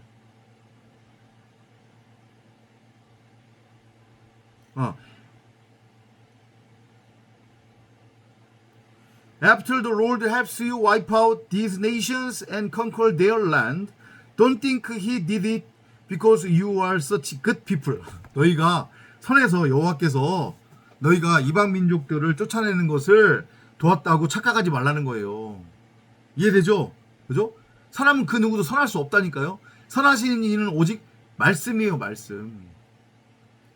After the Lord helps you wipe out these nations and conquer their land, don't think he did it because you are such good people. 너희가 선에서 여호와께서 너희가 이방 민족들을 쫓아내는 것을 도왔다고 착각하지 말라는 거예요. 이해되죠? 그죠? 사람은 그 누구도 선할 수 없다니까요. 선하신 이는 오직 말씀이에요. 말씀.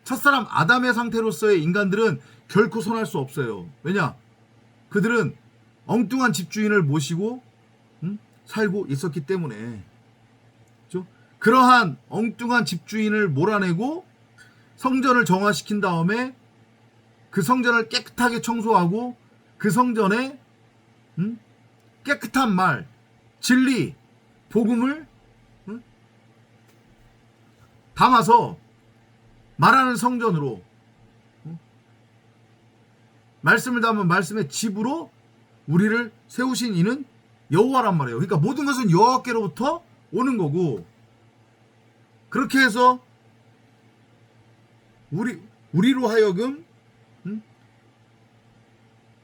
첫사람 아담의 상태로서의 인간들은 결코 선할 수 없어요. 왜냐? 그들은 엉뚱한 집주인을 모시고 살고 있었기 때문에. 그렇죠? 그러한 엉뚱한 집주인을 몰아내고 성전을 정화시킨 다음에 그 성전을 깨끗하게 청소하고 그 성전에 깨끗한 말, 진리, 복음을 담아서 말하는 성전으로, 말씀을 담은 말씀의 집으로 우리를 세우신 이는 여호와란 말이에요. 그러니까 모든 것은 여호와께로부터 오는 거고, 그렇게 해서 우리로 하여금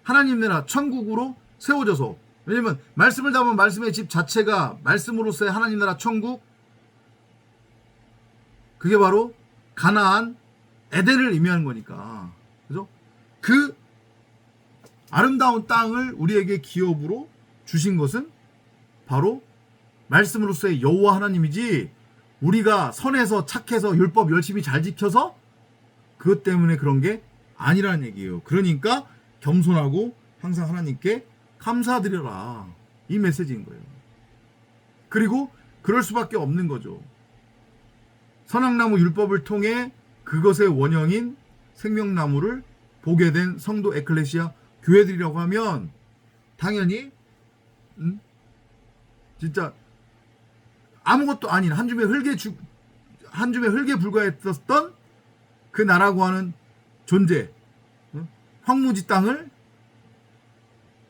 하나님 나라 천국으로 세워져서, 왜냐면 말씀을 담은 말씀의 집 자체가 말씀으로서의 하나님 나라 천국, 그게 바로 가나안 에덴을 의미하는 거니까. 그죠? 그 아름다운 땅을 우리에게 기업으로 주신 것은 바로 말씀으로서의 여호와 하나님이지, 우리가 선해서 착해서 율법 열심히 잘 지켜서 그것 때문에 그런 게 아니라는 얘기예요. 그러니까 겸손하고 항상 하나님께 감사드려라, 이 메시지인 거예요. 그리고 그럴 수밖에 없는 거죠. 선악나무 율법을 통해 그것의 원형인 생명나무를 보게 된 성도 에클레시아 교회들이라고 하면 당연히 진짜 아무것도 아닌 한 줌의 흙에 불과했었던 그 나라고 하는 존재, 황무지 땅을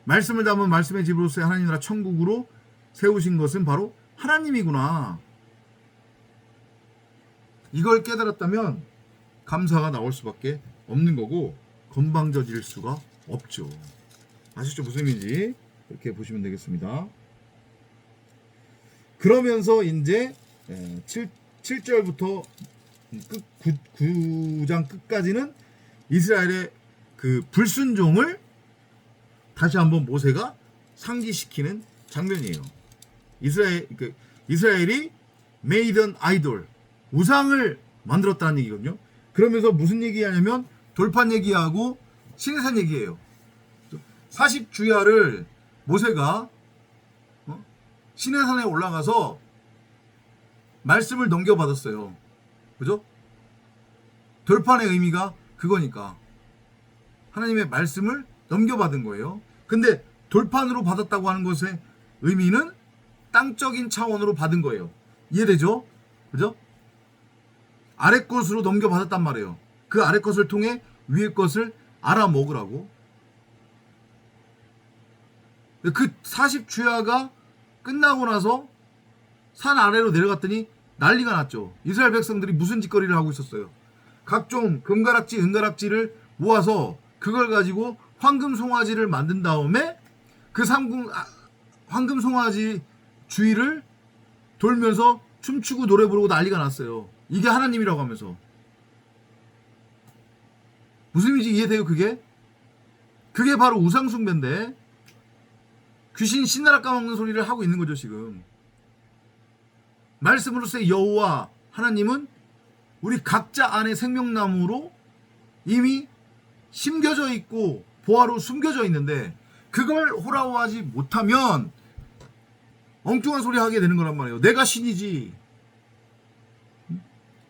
말씀을 담은 말씀의 집으로서의 하나님 나라 천국으로 세우신 것은 바로 하나님이구나. 이걸 깨달았다면 감사가 나올 수밖에 없는 거고 건방져질 수가 없죠. 아시죠? 무슨 의미인지 이렇게 보시면 되겠습니다. 그러면서 이제 7절부터 9장 끝까지는 이스라엘의 그 불순종을 다시 한번 모세가 상기시키는 장면이에요. 이스라엘이 made an idol, 우상을 만들었다는 얘기거든요. 그러면서 무슨 얘기하냐면 돌판 얘기하고 시내산 얘기예요. 40주야를 모세가 시내산에 올라가서 말씀을 넘겨받았어요. 그죠? 돌판의 의미가 그거니까 하나님의 말씀을 넘겨받은 거예요. 근데 돌판으로 받았다고 하는 것의 의미는 땅적인 차원으로 받은 거예요. 이해되죠? 그죠? 아래 것으로 넘겨받았단 말이에요. 그 아래 것을 통해 위에 것을 알아먹으라고. 그 40주야가 끝나고 나서 산 아래로 내려갔더니 난리가 났죠. 이스라엘 백성들이 무슨 짓거리를 하고 있었어요. 각종 금가락지, 은가락지를 모아서 그걸 가지고 황금 송아지를 만든 다음에 그 황금 송아지 주위를 돌면서 춤추고 노래 부르고 난리가 났어요. 이게 하나님이라고 하면서. 무슨 의미인지 이해돼요? 그게 바로 우상숭배인데 귀신 신나라 까먹는 소리를 하고 있는 거죠. 지금 말씀으로서의 여호와 하나님은 우리 각자 안에 생명나무로 이미 심겨져 있고 보화로 숨겨져 있는데 그걸 호라워하지 못하면 엉뚱한 소리 하게 되는 거란 말이에요. 내가 신이지.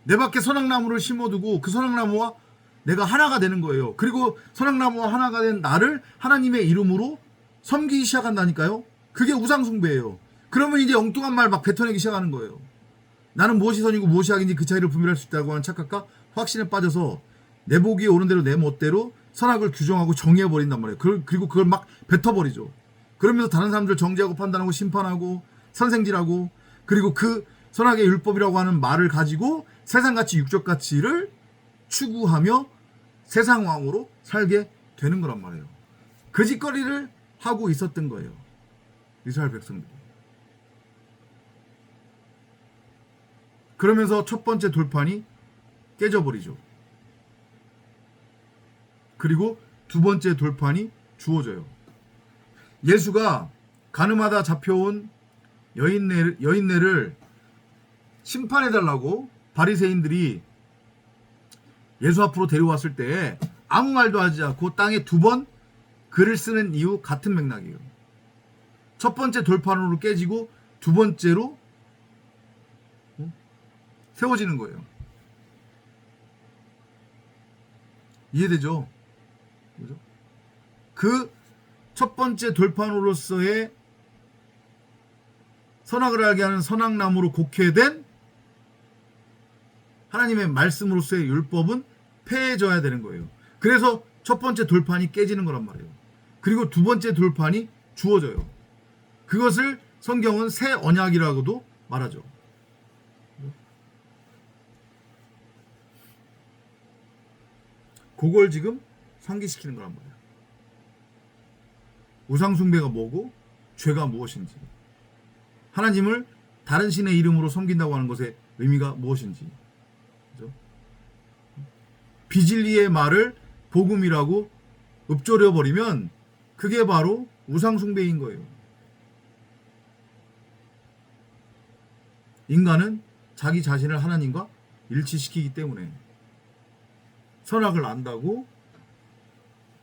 내 밖에 선악나무를 심어두고 그 선악나무와 내가 하나가 되는 거예요. 그리고 선악나무와 하나가 된 나를 하나님의 이름으로 섬기기 시작한다니까요. 그게 우상숭배예요. 그러면 이제 엉뚱한 말 막 뱉어내기 시작하는 거예요. 나는 무엇이 선이고 무엇이 악인지 그 차이를 분별할 수 있다고 하는 착각과 확신에 빠져서 내 보기에 오는 대로 내 멋대로 선악을 규정하고 정의해버린단 말이에요. 그리고 그걸 막 뱉어버리죠. 그러면서 다른 사람들 정죄하고 판단하고 심판하고 선생질하고 그리고 그 선악의 율법이라고 하는 말을 가지고 세상가치 육적 가치를 추구하며 세상왕으로 살게 되는 거란 말이에요. 그 짓거리를 하고 있었던 거예요. 이스라엘 백성들이. 그러면서 첫 번째 돌판이 깨져버리죠. 그리고 두 번째 돌판이 주어져요. 예수가 가늠하다 잡혀온 여인네를 심판해달라고 바리새인들이 예수 앞으로 데려왔을 때 아무 말도 하지 않고 땅에 두 번 글을 쓰는 이유 같은 맥락이에요. 첫 번째 돌판으로 깨지고 두 번째로 세워지는 거예요. 이해되죠? 그죠? 그 첫 번째 돌판으로서의 선악을 알게 하는 선악나무로 곡해된 하나님의 말씀으로서의 율법은 폐해져야 되는 거예요. 그래서 첫 번째 돌판이 깨지는 거란 말이에요. 그리고 두 번째 돌판이 주어져요. 그것을 성경은 새 언약이라고도 말하죠. 그걸 지금 상기시키는 거란 말이에요. 우상숭배가 뭐고 죄가 무엇인지, 하나님을 다른 신의 이름으로 섬긴다고 하는 것의 의미가 무엇인지, 그죠? 비진리의 말을 복음이라고 읊조려 버리면 그게 바로 우상숭배인 거예요. 인간은 자기 자신을 하나님과 일치시키기 때문에 선악을 안다고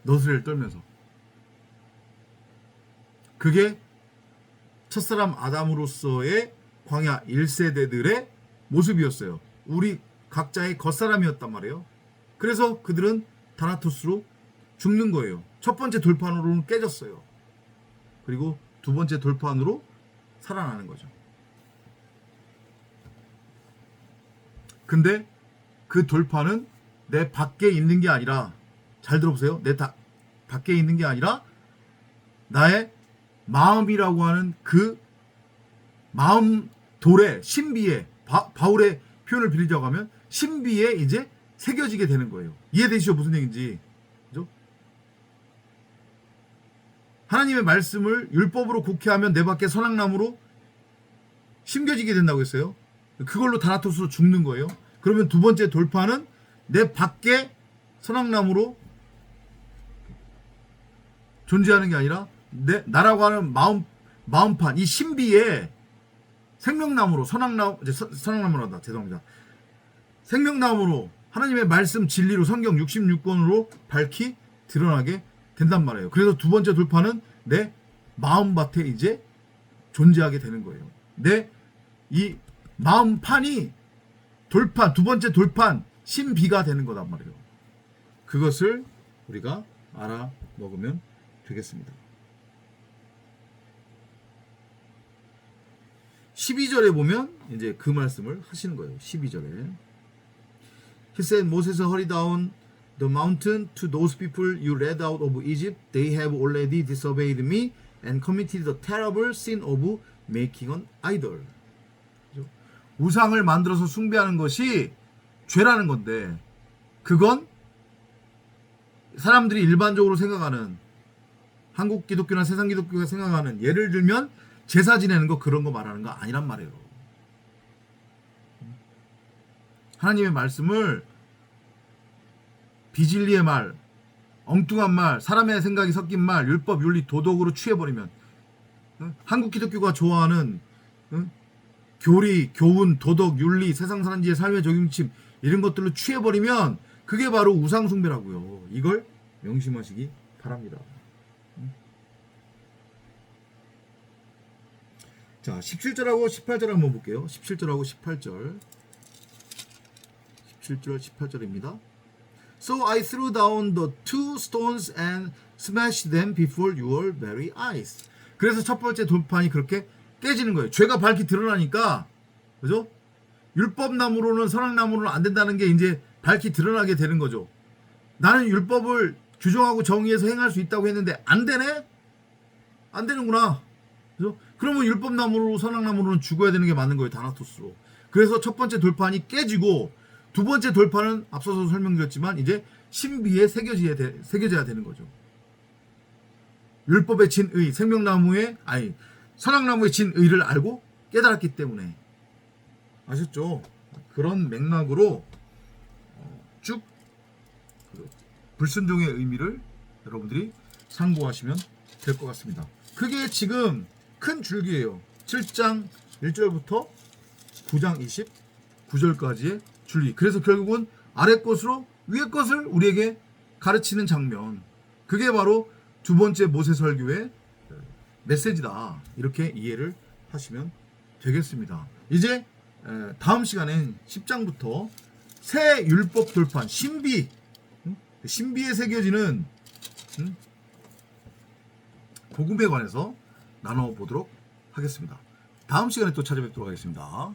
너스레를 떨면서, 그게 첫사람 아담으로서의 광야 1세대들의 모습이었어요. 우리 각자의 겉사람이었단 말이에요. 그래서 그들은 다나토스로 죽는 거예요. 첫 번째 돌판으로는 깨졌어요. 그리고 두 번째 돌판으로 살아나는 거죠. 근데 그 돌파는 내 밖에 있는 게 아니라, 잘 들어보세요. 밖에 있는 게 아니라 나의 마음이라고 하는 그 마음 돌에, 신비에, 바울의 표현을 빌리자고 하면 신비에 이제 새겨지게 되는 거예요. 이해되시죠? 무슨 얘기인지. 그죠? 하나님의 말씀을 율법으로 곡해하면 내 밖에 선악나무로 심겨지게 된다고 했어요. 그걸로 다나토스로 죽는 거예요. 그러면 두 번째 돌파는 내 밖에 선악나무로 존재하는 게 아니라 나라고 하는 마음판, 이 신비에 생명나무로, 선악나무란다. 죄송합니다. 생명나무로 하나님의 말씀 진리로 성경 66권으로 밝히 드러나게 된단 말이에요. 그래서 두 번째 돌파는 내 마음밭에 이제 존재하게 되는 거예요. 내 이 마음판이 두 번째 돌판, 신비가 되는 거단 말이에요. 그것을 우리가 알아먹으면 되겠습니다. 12절에 보면 이제 그 말씀을 하시는 거예요. 12절에. He said, Moses hurried down the mountain to those people you led out of Egypt. They have already disobeyed me and committed the terrible sin of making an idol. 우상을 만들어서 숭배하는 것이 죄라는 건데, 그건 사람들이 일반적으로 생각하는, 한국 기독교나 세상 기독교가 생각하는, 예를 들면 제사 지내는 거, 그런 거 말하는 거 아니란 말이에요. 하나님의 말씀을 비진리의 말, 엉뚱한 말, 사람의 생각이 섞인 말, 율법, 윤리, 도덕으로 취해버리면, 한국 기독교가 좋아하는 교리, 교훈, 도덕, 윤리, 세상 사람들의 삶의 적용침, 이런 것들로 취해버리면 그게 바로 우상숭배라고요. 이걸 명심하시기 바랍니다. 자, 17절하고 18절 한번 볼게요. 17절하고 18절. 17절, 18절입니다. So I threw down the two stones and smashed them before your very eyes. 그래서 첫 번째 돌판이 그렇게 깨지는 거예요. 죄가 밝히 드러나니까, 그죠? 율법나무로는, 선악나무로는 안 된다는 게 이제 밝히 드러나게 되는 거죠. 나는 율법을 규정하고 정의해서 행할 수 있다고 했는데 안 되네? 안 되는구나. 그죠? 그러면 율법나무로, 선악나무로는 죽어야 되는 게 맞는 거예요. 다나토스로. 그래서 첫 번째 돌판이 깨지고, 두 번째 돌판은 앞서서 설명드렸지만 이제 신비에 새겨져야 되는 거죠. 율법의 진의, 선악나무의 진의를 알고 깨달았기 때문에. 아셨죠? 그런 맥락으로 쭉 불순종의 의미를 여러분들이 상고하시면 될 것 같습니다. 그게 지금 큰 줄기예요. 7장 1절부터 9장 29절까지의 줄기. 그래서 결국은 아래 것으로 위에 것을 우리에게 가르치는 장면. 그게 바로 두 번째 모세 설교의 메시지다. 이렇게 이해를 하시면 되겠습니다. 이제 다음 시간엔 10장부터 새 율법 돌판, 신비에 새겨지는 복음에 관해서 나눠보도록 하겠습니다. 다음 시간에 또 찾아뵙도록 하겠습니다.